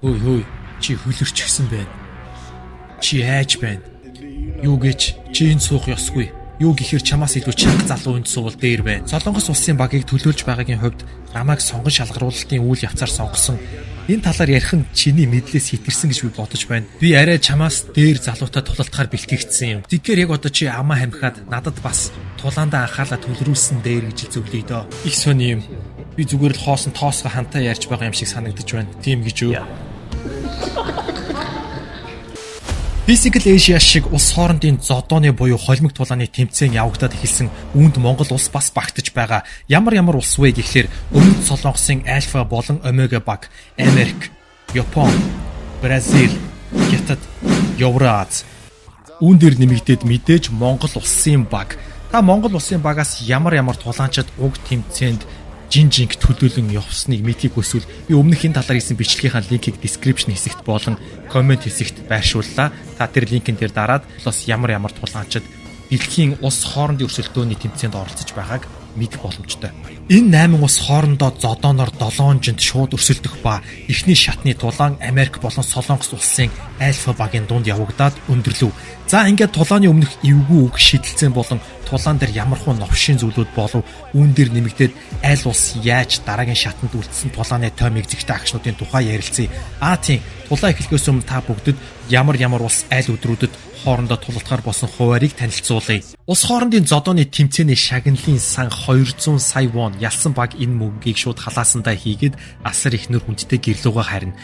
Хөөе, чи хөлөрч гисэн байна. Чи айж байна. Юу гэж чи энэ суух ёсгүй. Юу гэхээр чамаас илүү чанга залуу энд суувал дээр байна. Солонгос улсын багийг төлөөлж байгаагийн хувьд намайг сонгон шалгаруулалтын үйл явцаар сонгосон. Энэ талаар ярих нь чиний мэдлээс хэтэрсэн гэж би бодож байна. Би арай чамаас дээр залуутай тулалдахаар бэлтгэгдсэн юм. Тэгэхээр яг одоо чи амаа хамхаад надад бас тулаандаа анхаалаа төлрүүлсэн дээр гэж зөвлөе дөө. Их сони юм. Би зүгээр л хоосон тоосго хантай ярьж байгаа юм шиг санагдаж байна. Тийм гэж үү? Physical Asia шиг улс хоорондын зодооны буюу холимог тулааны тэмцээн явагдаад эхэлсэн үүнд Монгол улс бас багтаж байгаа. Ямар улс вэ гэхлээр Өмнөд Солонгосын Альфа болон Омега баг, Америк, Япон, Бразил, Хятад, Евраз. Үүн дээр нэмэгдээд мэдээж Монгол улсын баг. Та Монгол улсын багаас ямар тулаанчид уг тэмцээнд жинжинг төлөөлөн явсныг мэдхийг хүсвэл би өмнөх энэ талаар хийсэн бичлэгийнхаа линкийг description хэсэгт болон comment хэсэгт байршууллаа. Та тэр линкэн дээр дараад бас ямар тулаанчид дэлхийн улс хоорондын өрсөлдөөний тэмцээнд оролцож байгааг мэдэх боломжтой. Энэ 8 улс хоорондоо зодооноор 7 шууд өрсөлдөх ба эхний шатны тулаан Америк болон Солонгос улсын Альфа багийн дунд явагдаад өндөрлөв. За ингээд тулааны өмнөх эвгүй үг шидэлцэн болон тулаан дээр ямархуу новшийн зүйлүүд болов үүн дээр нэмэгдээд аль улс яаж дараагийн шатанд үлдсэн тулааны тоймыг зэгтэй агшнуудын тухай ярилцъя. Тийм тулаан эхлэхээс өмнө та бүгдд ямар улс аль өдрүүдэд хоорондоо тулалдахаар болсон хуваарийг танилцуулъя. Улс хоорондын зодооны тэмцээний шагналын сан 200 сая вон ялсан баг энэ мөнгөийг шууд халаасандаа хийгээд асар их нэр хүндтэй гэрлүүгээ харна.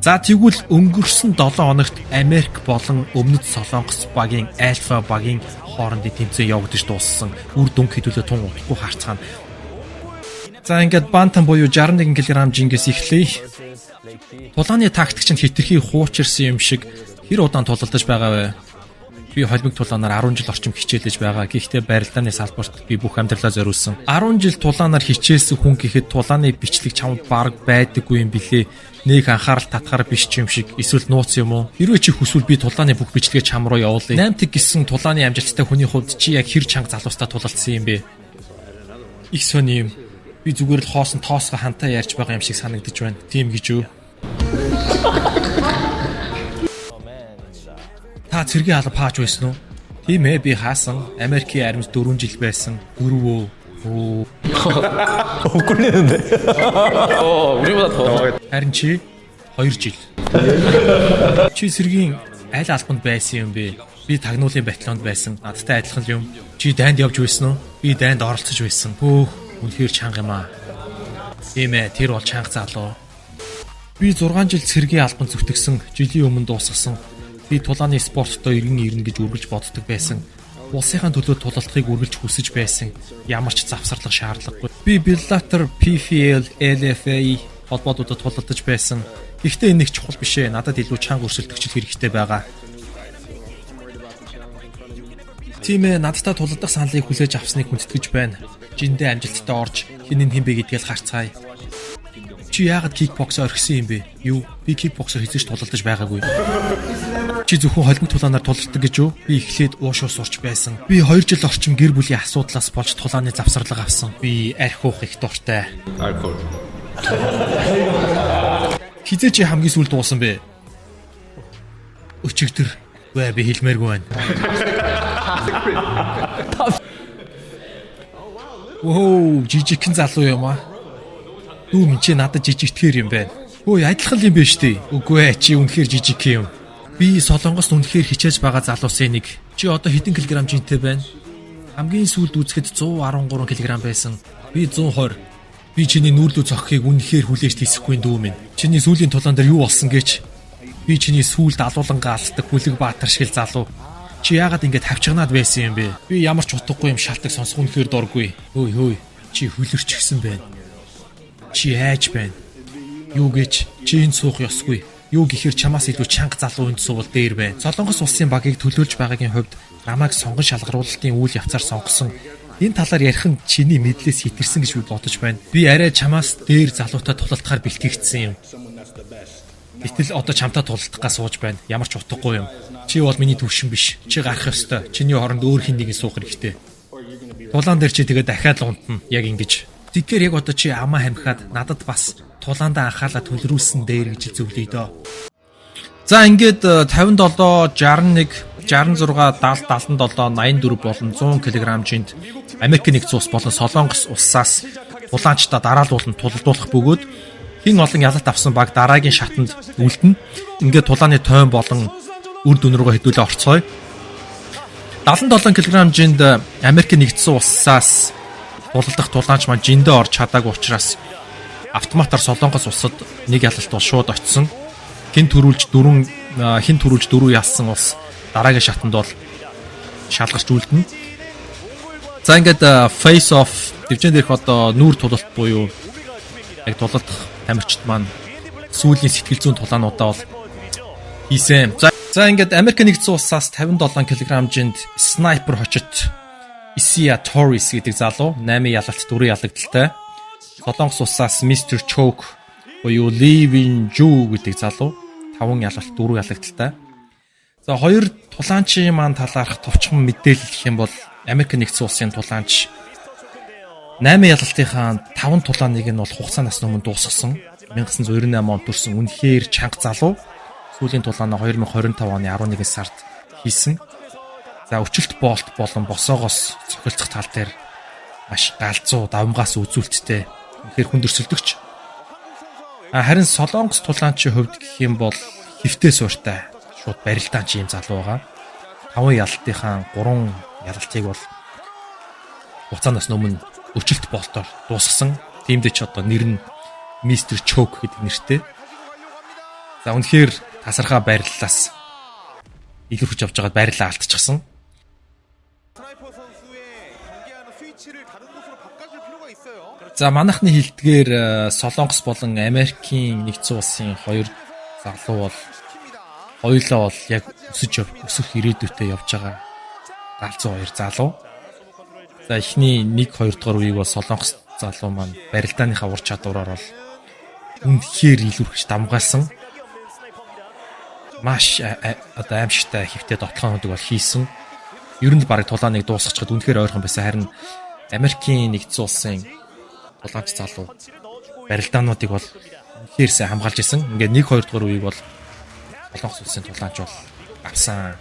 За тэгвэл өнгөрсөн 7 хоногт Америк болон Өмнөд Солонгос багийн Альфа багийн хоорондын тэмцээн явагдаж дууссан. Үр дүнг хэдүүлээ тун удахгүй харцгаана. За ингээд бантан буюу 61 кг жингээс эхлэе. Тулааны тактикч нь хитрхи хуучирсан юм шиг хэр удаан тулалдаж байгаа вэ? Би холимог тулаанаар 10 жил орчим хичээлж байгаа. Гэхдээ барилдааны салбарт би бүх амьдралаа зориулсан. 10 жил тулаанаар хичээсэн хүн гэхэд тулааны бичлэг чамд бараг байдаггүй юм билээ. Нэг анхаарал татахаар биш ч юм шиг эсвэл нууц юм уу? Хэрвээ чи хүсвэл би тулааны бүх бичлэгээ чам руу явуулъя. 8 тэг гисэн тулааны амжилттай хүний хувьд чи яг хэр чанга залуустай тулалдсан юм бэ? Их сони юм. Би зүгээр л хоосон тоосго хантай ярьж байгаа юм шиг санагдаж байна. Тийм гэж үү? Та цэргийн алба хааж байсан уу? Тийм ээ, би хаасан. Америкийн армид 4 жил байсан. 4 үү? Окулэнэ. Ури보다 더. Харин чи 2 жил. Чи цэргийн аль албанд байсан юм бэ? Би тагнуулын батальонд байсан. Надтай адилхан юм. Чи дайнд явж байсан уу? Би дайнд оролцож байсан. Үнэхээр чанга юм аа. Тийм ээ, тэр бол чанга залуу. Би 6 жил цэргийн албанд зүтгэсэн. Жилийн өмнө дуусгасан. Би тулааны спорттой ирнэ гэж үргэлж боддог байсан. Улсынхаа төлөө тулалдахыг үргэлж хүсэж байсан. Ямар ч завсарлах шаардлагагүй. Би Bellator, PFL, LFA холбоодуудад тулалдаж байсан. Гэхдээ энэ нэг чухал биш ээ. Надад илүү чанга өрсөлдөгчл хэрэгтэй байгаа. Тийм ээ, надтай тулалдах саналыг хүлээж авсныг хүндэтгэж байна. Жиндээ амжилттай орж хинэн хинбэ гэдгээл харцгаая. Чи яагаад кикбокс орхисон юм бэ? Юу? Би кикбоксоор хийж тулалдаж байгаагүй. Чи зөвхөн холимог тулаанаар тулалддаг гэж үү? Би эхлээд уушуу сурч байсан. Би 2 жил орчим гэр бүлийн асуудлаас болж тулааны завсарлага авсан. Би арх уух их дуртай. Алкол. Хизээ чи хамгийн сүүлд дуусан бэ? Өчигдөр. Бай би хэлмээргүй байна. Жижигхэн залуу юм аа. Дүү минь чи надад жижигтгэр юм байна. Адилхан юм байна штий. Үгүй ээ, чи үнэхээр жижиг юм. Би Солонгост үнэхээр хичээж байгаа залуусын нэг. Чи одоо хэдэн килограмм жинтэй байна? Хамгийн сүүлд үзэхэд 113 кг байсан. Би 120. Би чиний нүүрлүү зохихыг үнэхээр хүлээж тийсэхгүй дүү минь. Чиний сүүлийн тулаан дээр юу болсон гэж? Би чиний сүүлд алуулангаа алсдаг Хүлэг Баатар шиг залуу. Чи яагаад ингэж хавчгнаад байсан юм бэ? Би ямар ч утгагүй юм шалтак сонсох үнэхээр дургүй. Хөөе. Чи хөлөрч гисэн байна. Чи айж байна. Юу гэж чи энэ суух ёсгүй. Юу гэхээр чамаас илүү чанга залуу энд суувал дээр байна. Солонгос улсын багийг төлөөлж байгаагийн хувьд намайг сонгон шалгаруулалтын үйл явцаар сонгосон. Энэ талаар ярих нь чиний мэдлээс хэтэрсэн гэж би бодож байна. Би арай чамаас дээр залуутай тулалдахаар бэлтгэгдсэн юм. Гэтэл одоо чамтай тулалдахгаа сууж байна. Ямар ч утгагүй юм. Чи бол миний төвшин биш. Чи гарах ёстой. Чиний оронд өөр хэн нэгэн суух хэрэгтэй. Тулаан дээр чи тэгээ дахиад л унтна. Яг ингэж. Тэгэхээр яг одоо чи амаа хамхаад надад бас тулаандаа анхаалаа төлрүүлсэн дээр гэж зөвлөе дөө. За ингээд 57, 61, 66, 70, 77, 84 болон 100 кг-нд Америк нэгдсэн улс болон Солонгос улсаас тулаанчдаа дараалуулан тулалдуулах бөгөөд хэн олон ялалт авсан баг дараагийн шатанд үлдэнэ. Ингээд тулааны тойн болон үр дүн рүү хэдүүлээ орцгоё. 77 кг-нд Америк нэгдсэн улсаас тулалдах тулаанч маань жиндээ орж чадаагүй учраас автоматар Солонгос улсад нэг ялалт бол шууд очсон. Хин төрүүлж дөрөв ялсан улс дараагийн шатанд бол шалгарч үлдэнэ. За ингээд face off дэвжэн дээрх одоо нүүр тулалт буюу яг тулалдах тамирчид маань сүүлийн сэтгэл зүйн тулаануудаа бол хийсэн. За ингээд Америк нэгдсэн улсаас 57 кг-нд снайпер хочит Isia Torres гэдэг залуу 8 ялалт 4 ялагдaltaй. Солонгос улсаас Mr. Choke буюу Lee Win-joo гэдэг залуу 5 ялалт 4 ялагдaltaй. За хоёр тулаанчийн маань талаарх товчхон мэдээлэл гэх юм бол Америк нэгдсэн улсын тулаанч 8 ялалтынхаа 5 тулааныг нь бол хугацаанаас өмнө дуусгасан. 1998 онд төрсэн үнэхээр чанга залуу. Сүүлийн тулаанаа 2025 оны 11 сард хийсэн. За өчөлт болт болон босоогоос цохилдох тал дээр маш галзуу давмгаас үзүүлэлттэй үнэхээр хүндэрсэлдэгч. Харин Солонгос тулаанчийн хувьд гэх юм бол хэвтээ сууртай шууд барилдаанч юм залуу байгаа. 5 ялалтынхаа 3 ялалтыг бол хугацаанаас өмнө өчөлт болтоор дуусгасан. Тиймдээ ч одоо нэр нь Mr. Choke гэдэг нэртэй. За үнэхээр тасархаа байрлалаас илэрхэж авч байгаад байрлалаа алдчихсан. За манайхны хэлдгээр Солонгос болон Америкийн нэгдсэн улсын хоёр залуу бол хоёулаа бол яг өсөх ирээдүйтэй явж байгаа галзуу хоёр залуу. За эхний 1-2 дугаар үеийг бол Солонгос залуу маань барилдааныхаа ур чадвараар бол үнэхээр илүүрхэж дамгаалсан. Маш одоо аимшигтай хэвтээ дотлоонуудыг бол хийсэн. Ер нь бараг тулааныг дуусгачихад үнэхээр ойрхон байсан. Харин Америкийн нэгдсэн улсын тулаанч залуу барилдаануудыг бол үнэхээр сайн хамгаалж исэн. Ингээд 1-2 дугаар үеийг бол Солонгос улсын тулаанч бол авсан.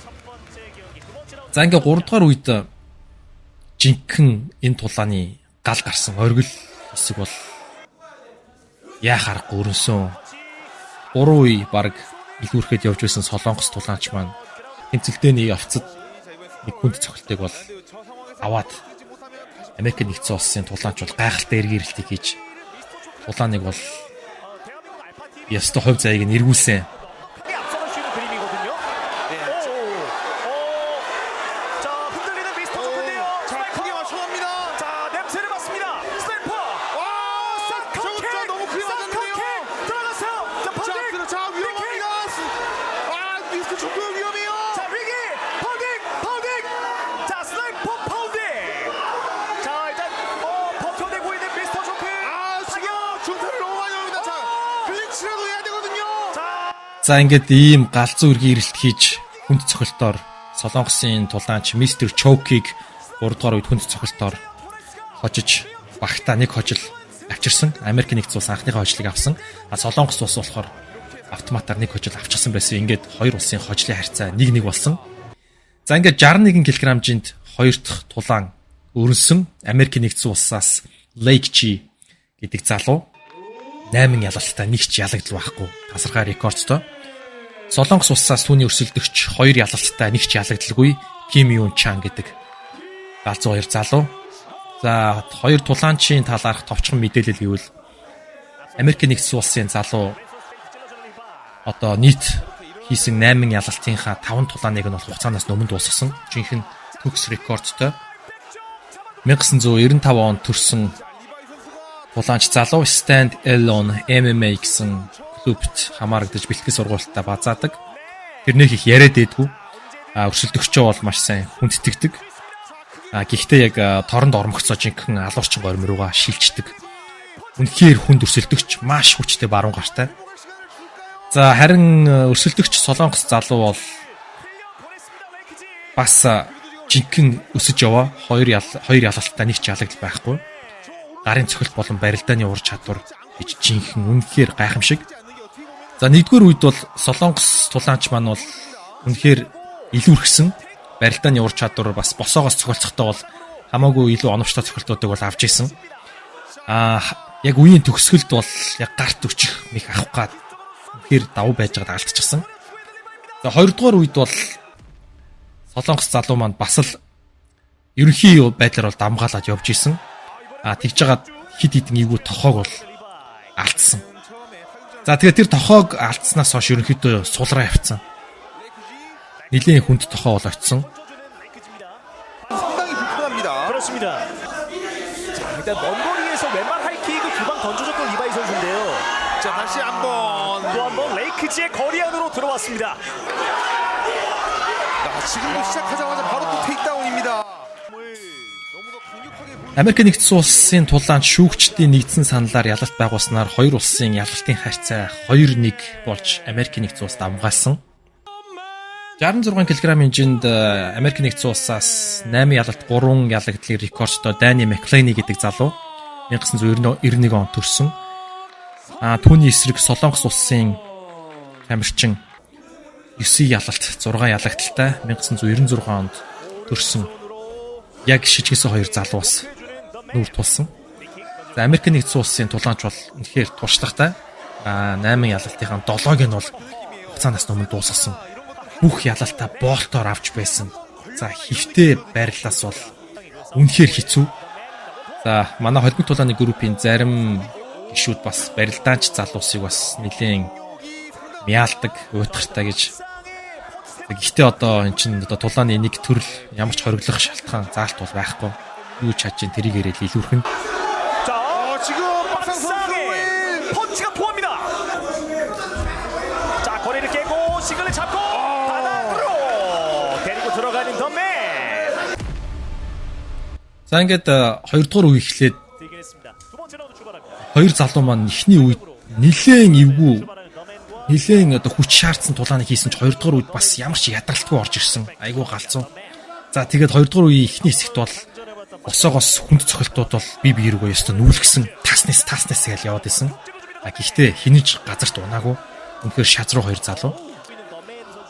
За ингээд 3 дугаар үед жинхэнэ энэ тулааны гал гарсан оргил хэсэг бол яа харахгүй өрнсөн. 3 үе баг илүүрхэд явж байсан Солонгос тулаанч маань тэмцэлдээний явцад нэг хүнд цохилтыг бол аваад Америк нэгдсэн улсын тулаанч бол гайхалтай эргээрэлтийг хийж тулааныг бол ястаа хувь заяаг нь эргүүлсэн. За ингээд ийм галзуу эргээрэлт хийж хүнд цохилтоор Солонгосын тулаанч Mr. Choke-ийг 3 дугаар үед хүнд цохилтоор хожиж багтаа нэг хожил авчирсан. Америк нэгдсэн улс анхныхаа хожлыг авсан. Солонгос улс болохоор автоматар нэг хожил авчихсан байсан. Ингээд хоёр улсын хожлын харьцаа 1-1 болсон. За ингээд 61 кг-нд хоёр дахь тулаан өрнсөн Америк нэгдсэн улсаас Lake G гэдэг залуу 8 ялалтаа нэг ч ялагдал байхгүй. Тасархай рекордтой. Солонгос улсаас түүний өрсөлдөгч 2 ялалтаа нэг ч ялагдалгүй Kim Yoon Chang гэдэг галзуу хоёр залуу. За хоёр тулаанчийн талаарх товчхон мэдээлэл гэвэл Америк нэгдсэн улсын залуу одоо нийт хийсэн 8 ялалтынхаа 5 тулааныг нь бол хугацаанаас өмнө дуусгасан. Жинхэнэ төгс рекордтой. 1995 онд төрсэн тулаанч залуу Stand Alone MMA гэсэн клубт хамаарагдаж бэлтгэл сургуультаа базаадаг. Тэрнээ их яриад дэдгүү. Өрсөлдөгчөө бол маш сайн хүндэтгдэг. Гэхдээ яг торонд ормогцоо жинхэнэ алуурчин гормор руугаа шилждэг. Үнэхээр хүнд өрсөлдөгч маш хүчтэй баруун гартай. За харин өрсөлдөгч Солонгос залуу бол бас жинхэнэ өсөж яваа. Хоёр ялалтаа нэг ч ялагдал байхгүй. Гарын цохилт болон барилдааны ур чадвар гэж жинхэнэ үнэхээр гайхамшиг. За нэгдүгээр үед бол Солонгос тулаанч маань бол үнэхээр илүүрхсэн барилдааны ур чадвар бас босоогоос цохолцохтой бол хамаагүй илүү оновчтой цохилтуудыг бол авч исэн. Яг үеийн төгсгөлд бол яг гарт өчих мэх авах гад үнэхээр давуу байж байгаад алдчихсан. За хоёрдугаар үед бол Солонгос залуу маань бас л ерөнхий байдлаар бол дамгаалаад явж исэн. Тэгж жагаад хид хідэн эвгүй тохоог бол алдсан. За тэгээд тэр тохоог алдснаас хойш ерөнхийдөө сулраа явцсан. Нилийн хүнд тохоо бол очсон. 상당히 불편합니다. 그렇습니다. 자, 일단 먼 거리에서 왼발 하이킥을 두 방 던져줬던 이바이 선수인데요. 자, 다시 한번 또 한 번 레이크지의 거리 안으로 들어왔습니다. 지금도 시작하자마자 바로 또 테이크다운입니다. Америк нэгдсэн улсын тулаанч шүүгчдийн нэгдсэн саналаар ялалт байгуулснаар хоёр улсын ялалтын харьцаа 2-1 болж Америк нэгдсэн улс давмгаалсан. 66 кг хэмжээнд Америк нэгдсэн улсаас 8 ялалт 3 ялагдлыг рекордтой Дани Маклейни гэдэг залуу 1991 онд төрсөн. Түүний эсрэг Солонгос улсын тамирчин 9 ялалт 6 ялагдaltaй 1996 онд төрсөн. Яг шижгэсэн хоёр залуу бас нүүр тулсан. За Америк нэгдсэн улсын тулаанч бол үнэхээр туршлагатай. 8 ялалтынхаа 7-ыг нь бол хугацаанаас өмнө дуусгасан. Бүх ялалтаа боолтоор авч байсан. За хөвтэй байрлалаас бол үнэхээр хэцүү. За манай холбог тулааны группийн зарим гишүүд бас барилдаанч залуусыг бас нэлээд мяалдаг, уйтгартай гэж. Гэхдээ одоо эн чинь одоо тулааны нэг төрөл ямар ч хориглох шалтгаан заалт бол байхгүй. Юу ч хаж тэрийг ирээд илүүрхэн. 자, 지금 박상의 펀치가 통합니다. 자, 거리를 깨고 시간을 잡고 바닥으로 데리고 들어가는 덤맨. За ингээд хоёрдугаар үе эхлээд 대결했습니다. 두 번째 라운드 출발합니다. хоёр залуу маань эхний үед нэлээд эвгүй нэлээд одоо хүч шаардсан тулааны хийсэн ч хоёрдугаар үед бас ямар ч ядралтгүй орж ирсэн. Айгуу галзуу. За тэгээд хоёрдугаар үеийн эхний хэсэгт бол босоогоос хүнд цохилтууд бол бие рүүгээ ёстой нүүлгсэн таснаас гэж яваад исэн. Гэхдээ хинэж газарт унаагүй. Үнэхээр шазруу хоёр залуу.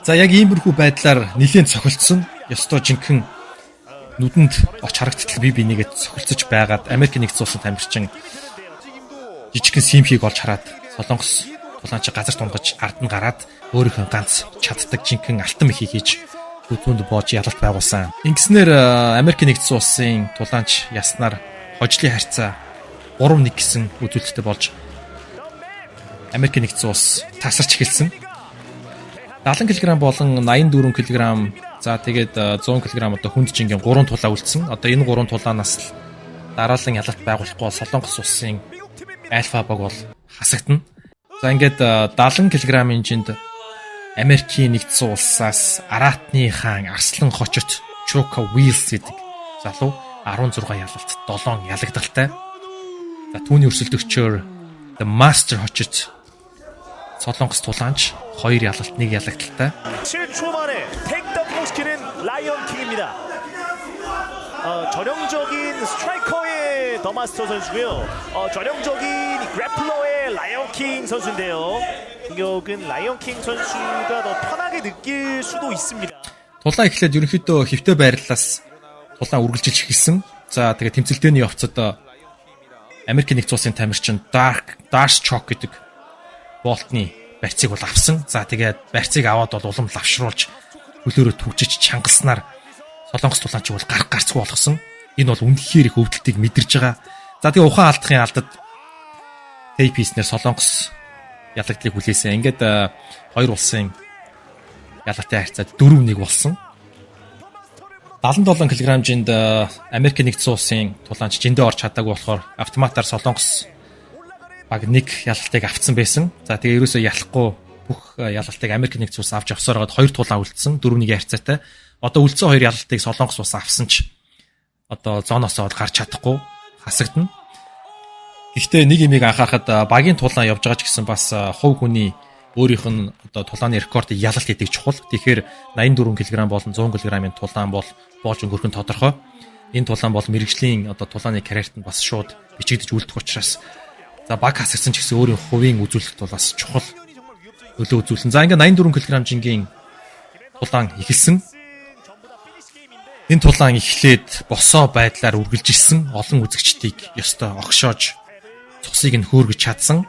За яг иймэрхүү байдлаар нэлээд цохилтсон. Ёстой жинхэнэ нүдэнд оч харагдтал бие бинийгээ цохилцож байгаад Америк нэгдсэн улсын тамирчин жижигхэн симхийг олж хараад Солонгос тулаанч газар тунгаж ард нь гараад өөрийнхөө ганц чаддаг жинхэнэ алтан мехийг хийж түүнд боож ялалт байгуулсан. Ингэснээр Америк нэгдсэн улсын тулаанч яснаар хожлын харьцаа 3-1 гэсэн үзүүлэлттэй болж Америк нэгдсэн улс тасарч эхэлсэн. 70 кг болон 84 кг за тэгээд 100 кг одоо хүнд жингийн 3 тулаа үлдсэн. Одоо энэ 3 тулаанаас дараалан ялалт байгуулахгүй Солонгос улсын альфа баг бол хасагдана. За ингээд 70 кг хэмжээнд Америкийн нэгдсэн улсаас Аратны хаан Арслан хочот Чока Уилс гэдэг залуу 16 ялалт 7 ялагдaltaй. За түүний өрсөлдөгчөөр The Master хочот Солонгос тулаанч 2 ялалт 1 ялагдaltaй. 7초 만에 테이크다운 시키는 라이언 킹입니다. 전형적인 스트라이커의 더 마스터 선수고요. 전형적인 그래플러의 라이언 킹 선수인데요. 공격은 라이언 킹 선수가 더 편하게 느낄 수도 있습니다. Тулаан эхлээд ерөнхийдөө хөвтэй байрлалаас тулаан үргэлжилж эхэлсэн. За тэгээ тэмцэлтийн явцад Америк нэгдсэн улсын тамирчин Darce Chalk гэдэг болтны барьцыг бол авсан. За тэгээд барьцыг аваад бол улам лавшруулж хөлөөрөө түгжиж чангалснаар Солонгос тулаанч бол гарцгүй болгосон. Энэ бол үнэхээр их өвдөлтийг мэдэрж байгаа. За тэгээ ухаан алдахын алдад тейписнээр Солонгос ялагдлыг хүлээсэн. Ингээд хоёр улсын ялалтын харьцаа 4-1 болсон. 77 кг хэмжээнд Америк нэгдсэн улсын тулаанч жиндээ орж чадаагүй болохоор автоматар Солонгос баг нэг ялалтыг авцсан байсан. За тэгээ ерөөсөө ялахгүй бүх ялалтыг Америк нэгдсэн улс авч явсараад хоёр тулаан үлдсэн 4-1 харьцаатай. Одоо үлдсэн хоёр ялалтыг Солонгос улс авсан ч одоо зооноосоо гарч чадахгүй хасагдана. Гэхдээ нэг юмыг анхаарахад багийн тулаан явж байгаа ч гэсэн бас хувь хүний өөрийнх нь одоо тулааны рекордыг ялалт хийдэг чухал. Тэгэхээр 84 кг болон 100 кг-ийн тулаан бол боож өнгөрөх нь тодорхой. Энэ тулаан бол мэрэгжлийн одоо тулааны карьерт нь бас шууд бичигдэж үлдэх учраас За баг хасагсан ч гэсэн өөрийн хувийн үзүүлэлт бол бас чухал нөлөө үзүүлсэн. За ингээд 84 кг-ийн тулаан эхэлсэн. Энэ тулаан эхлээд босоо байдлаар үргэлж ирсэн олон үзэгчдийг ёстой огшоож цусыг нь хөөргөж чадсан.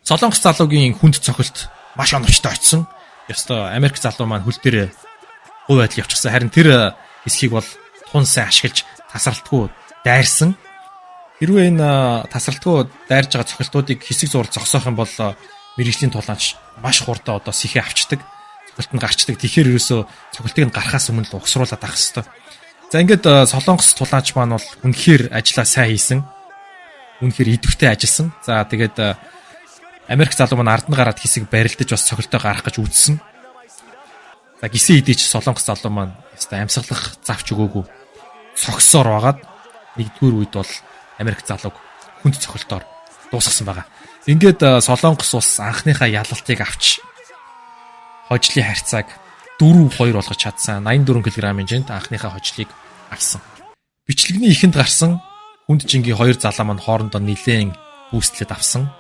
Солонгос залуугийн хүнд цохилт маш оновчтой очсон. Ёстой Америк залуу маань хөл дээр гой байдал явчихсан. Харин тэр хэсгийг бол тун сайн ашиглаж тасралтгүй дайрсан. Хэрвээ энэ тасралтгүй дайрж байгаа цохилтуудыг хэсэг зураг зогсоох юм бол мэрэгжлийн тулаанч маш хурдан одоо сэхээ авчдаг. Цохилт нь гарчдаг. Тэгэхээр ерөөсөө цохилтыг нь гарахаас өмнө л угсруулад авах хэрэгтэй. За ингээд солонгос тулаанч маань бол үнэхээр ажлаа сайн хийсэн. Үнэхээр идэвхтэй ажилласан. За тэгээд Америк залуу маань ард нь гараад хэсэг барилдаж бас цохилтоо гарах гэж үзсэн. За гисэн идэж солонгос залуу маань яста амьсгалах завч өгөөгүй цогсоор байгаад нэгдүгээр үед бол Америк залууг хүнд цохилтоор дуусгасан байгаа. Ингээд солонгос улс анхныхаа ялалтыг авч хожлын харьцааг 4-2 болгож чадсан. 84 кг-ийн жинт анхныхаа хожлыг авсан. Бичлэгний ихэнд гарсан хүнд жингийн хоёр залуу маань хоорондоо нилээн бүүстлээд авсан.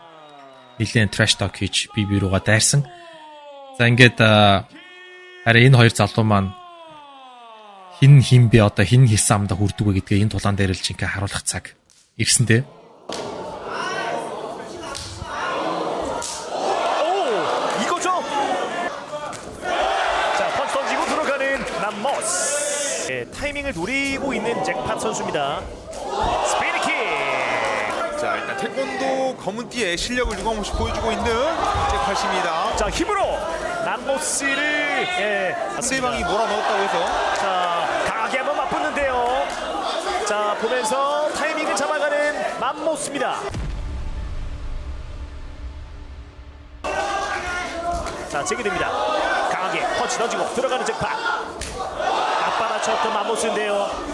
Нилээн trash talk хийж бие руугаа дайрсан. За ингээд харин энэ хоёр залуу маань хин бэ одоо хин хийсэн амда хүрдэг вэ гэдгээ энэ тулаан дээр л жинхэнэ харуулах цаг ирсэн дээ. 이거죠. 자, 펀치 던지고 들어가는 남모스. 네, 타이밍을 노리고 있는 잭팟 선수입니다. 스피드킥. 자, 일단 태권도 검은띠의 실력을 유감없이 보여주고 있는 잭팟입니다. 자, 힘으로 남모스를 상대방이 몰아넣었다고 해서 자, 강하게 한번 맞붙는데요. 자, 보면서 타이밍을 잡아가는 맘모스입니다. 자, 제기됩니다. 강하게 펀치 던지고 들어가는 잭팟. 앞받아쳤던 맘모스인데요.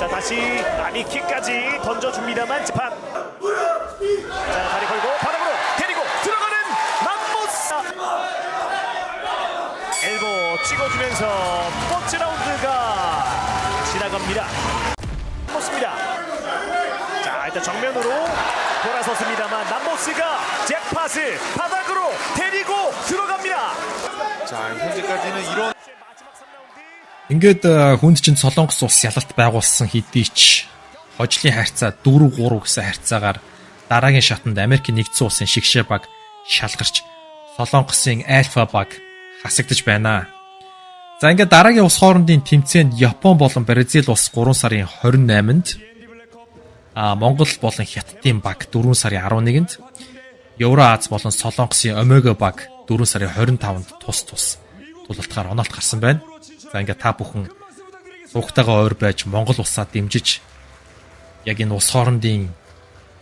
자, 다시 아미킥까지 던져줍니다만 잭팟. 자, 다리 걸고 바닥으로 데리고 들어가는 맘모스. 엘보 찍어주면서 번째 라운드가 지나갑니다. 남모스입니다. 자, 일단 정면으로 돌아섰습니다만 남모스가 잭팟을 바닥으로 데리고 들어갑니다. 자, 현재까지는 이런 Ингээд хүнд чинь солонгос улс ялалт байгуулсан хэдий ч хожлын харьцаа 4-3 гэсэн харьцаагаар дараагийн шатанд Америк нэгдсэн улсын шигшээ баг шалгарч солонгосын альфа баг хасагдж байна. За ингээд дараагийн улс хоорондын тэмцээнд Япон болон Бразил улс 3 сарын 28-нд Монгол болон Хятадын баг 4 сарын 11-нд Евроаз болон Солонгосын Омега баг 4 сарын 25-нд тус тулалтахаар онолт гарсан байна. За ингээд та бүхэн суугтайгаа ойр байж Монгол улсаа дэмжиж яг энэ улс хоорондын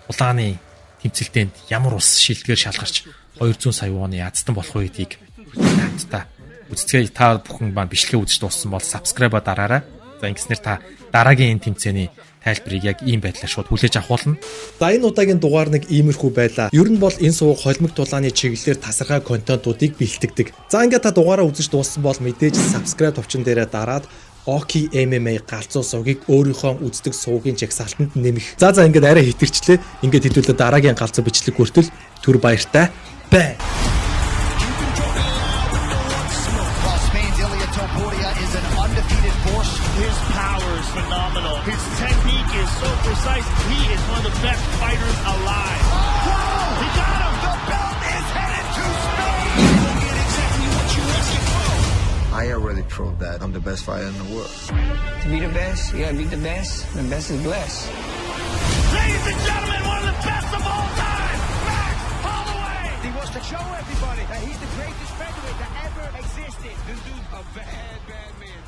улааны тэмцэлтэнд ямар улс шилдгээр шалгарч 200 сая вооны ядтан болох вэ гэдгийг хамтдаа үздэгээ та бүхэн маань бичлэгээ үзэж дууссан бол subscribe дараарай. За ингэснээр та дараагийн энэ тэмцээний тайлбарыг яг ийм байдлаар шууд хүлээж авах болно. За энэ удаагийн дугаар нэг иймэрхүү байлаа. Ер нь бол энэ сувг холимог дулааны чиглэлээр тасархай контентуудыг бэлтгэдэг. За ингээд та дугаараа үзэж дууссан бол мэдээж subscribe товчон дээрээ дараад Oki MMA галзуу сувгийг өөрийнхөө үздэг сувгийн жагсаалтанд нэмэх. За ингээд арай хитэрчлээ. Ингээд хэдүүлээ дараагийн галзуу бичлэг хүртэл түр баяртай бай. His power is phenomenal. His technique is so precise. He is one of the best fighters alive. Whoa! He got him! The belt is headed to Spain! You'll get exactly what you asking for. I already proved that I'm the best fighter in the world. To be the best, you gotta beat the best. The best is blessed. Ladies and gentlemen, one of the best of all time, Max Holloway! He wants to show everybody that he's the greatest featherweight that ever existed. This dude's a bad man.